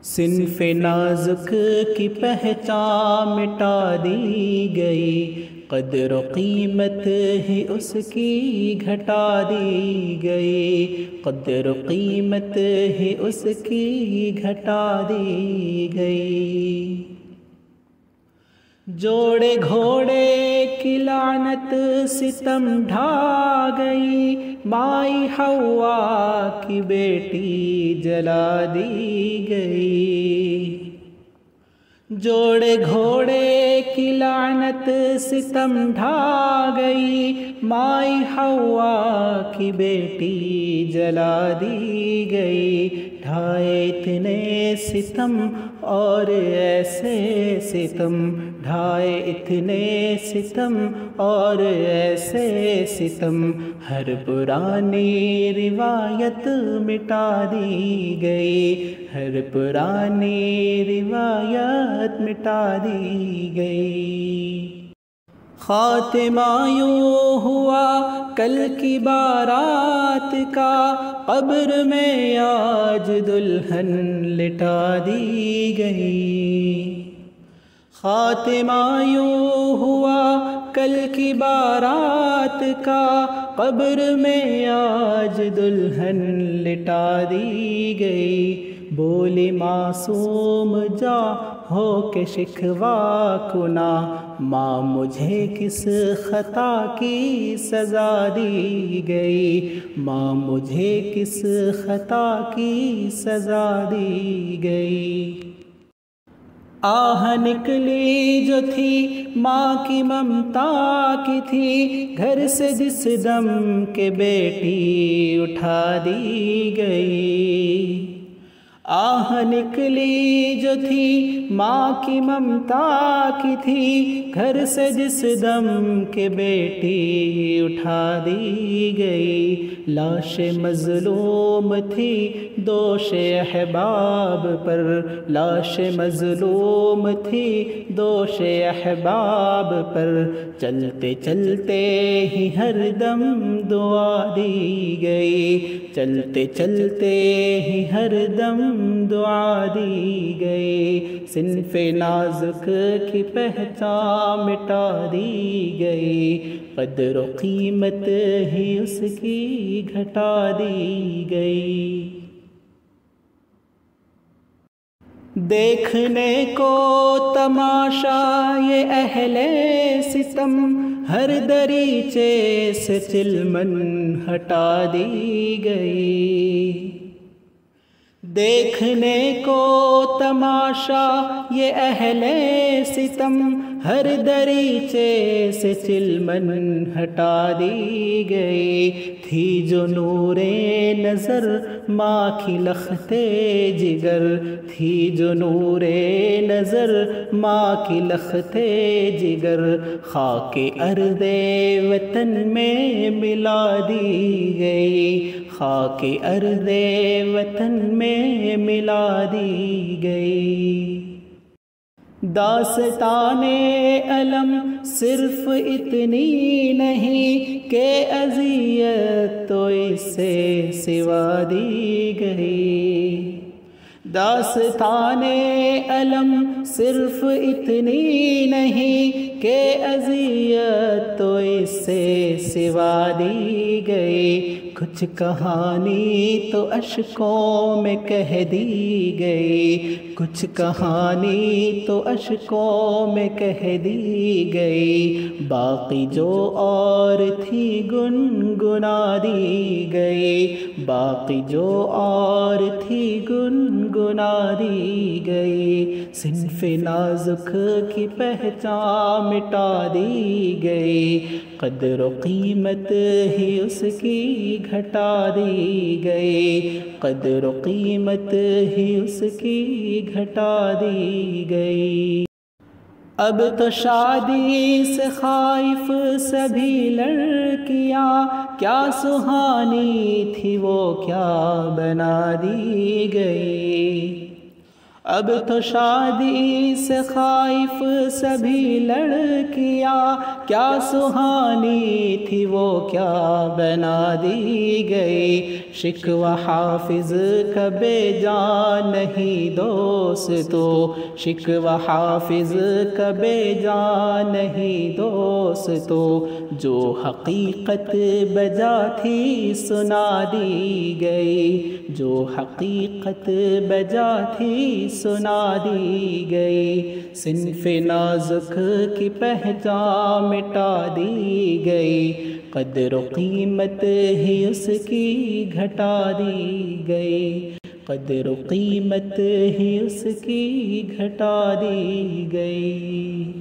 صنف نازک کی پہچان مٹا دی گئی، قدر و قیمت ہی اس کی گھٹا دی گئی، قدر و قیمت ہی اس کی گھٹا دی گئی۔ جوڑے گھوڑے کی لعنت ستم ڈھا گئی، مائی حوا کی بیٹی جلا دی گئی۔ جوڑے گھوڑے کی لعنت ستم ڈھا گئی، مائی حوا کی بیٹی جلا دی گئی۔ ڈھائے اتنے ستم اور ایسے ستم، ڈھائے اتنے ستم اور ایسے ستم، ہر پرانی روایت مٹا دی گئی، ہر پرانی روایت مٹا دی گئی۔ خاتمہ یوں ہوا کل کی بارات کا، قبر میں آج دلہن لٹا دی گئی۔ خاتمہ یوں ہوا کل کی بارات کا، قبر میں آج دلہن لٹا دی گئی۔ بولی معصوم جا ہو کے شکوہ کنا، ماں مجھے کس خطا کی سزا دی گئی، ماں مجھے کس خطا کی سزا دی گئی۔ آہ نکلی جو تھی ماں کی ممتا کی تھی، گھر سے جس دم کے بیٹی اٹھا دی گئی۔ آہ نکلی جو تھی ماں کی ممتا کی تھی، گھر سے جس دم کے بیٹی اٹھا دی گئی۔ لاش مظلوم تھی دوش احباب پر، لاش مظلوم تھی دوش احباب پر، چلتے چلتے ہی ہر دم دعا دی گئی، چلتے چلتے ہی ہر دم دعا دی گئی۔ صنف نازک کی پہچان مٹا دی گئی، قدر و قیمت ہی اس کی گھٹا دی گئی۔ دیکھنے کو تماشا یہ اہل ستم، ہر دریچے سے چلمن ہٹا دی گئی۔ دیکھنے کو تماشا یہ اہل ستم، ہر دریچے سے چلمن ہٹا دی گئی۔ تھی جو نور نظر ماں کی لخت جگر، تھی جو نور نظر ماں کی لخت جگر، خاک ارض وطن میں ملا دی گئی، خاک ارض وطن میں ملا دی گئی۔ داستان علم صرف اتنی نہیں کہ اذیت تو اس سے سوا دی گئی۔ داستان علم صرف اتنی نہیں کہ اذیت تو اس سے سوا دی گئی۔ کچھ کہانی تو اشکوں میں کہہ دی گئی، کچھ کہانی تو اشکوں میں کہہ دی گئی، باقی جو اور تھی گنگنا دی گئی، باقی جو اور تھی گنگنا دی گئی۔ صنف نازک کی پہچان مٹا دی گئی، قدر و قیمت ہی اس کی گھٹا دی گئی، قدر و قیمت ہی اس کی گھٹا دی گئی۔ اب تو شادی سے خائف سبھی لڑکیاں، کیا سہانی تھی وہ کیا بنا دی گئی۔ اب تو شادی سے خائف سبھی لڑکیاں، کیا سہانی تھی وہ کیا بنا دی گئی۔ شکوہ حافظ کا بے جان نہیں دوستو، شکوہ حافظ کا بے جان نہیں دوستو، جو حقیقت بجا تھی سنا دی گئی، جو حقیقت بجا تھی سنا دی گئی۔ صنف نازک کی پہچان مٹا دی گئی، قدر و قیمت ہی اس کی گھٹا دی گئی، قدر و قیمت ہی اس کی گھٹا دی گئی۔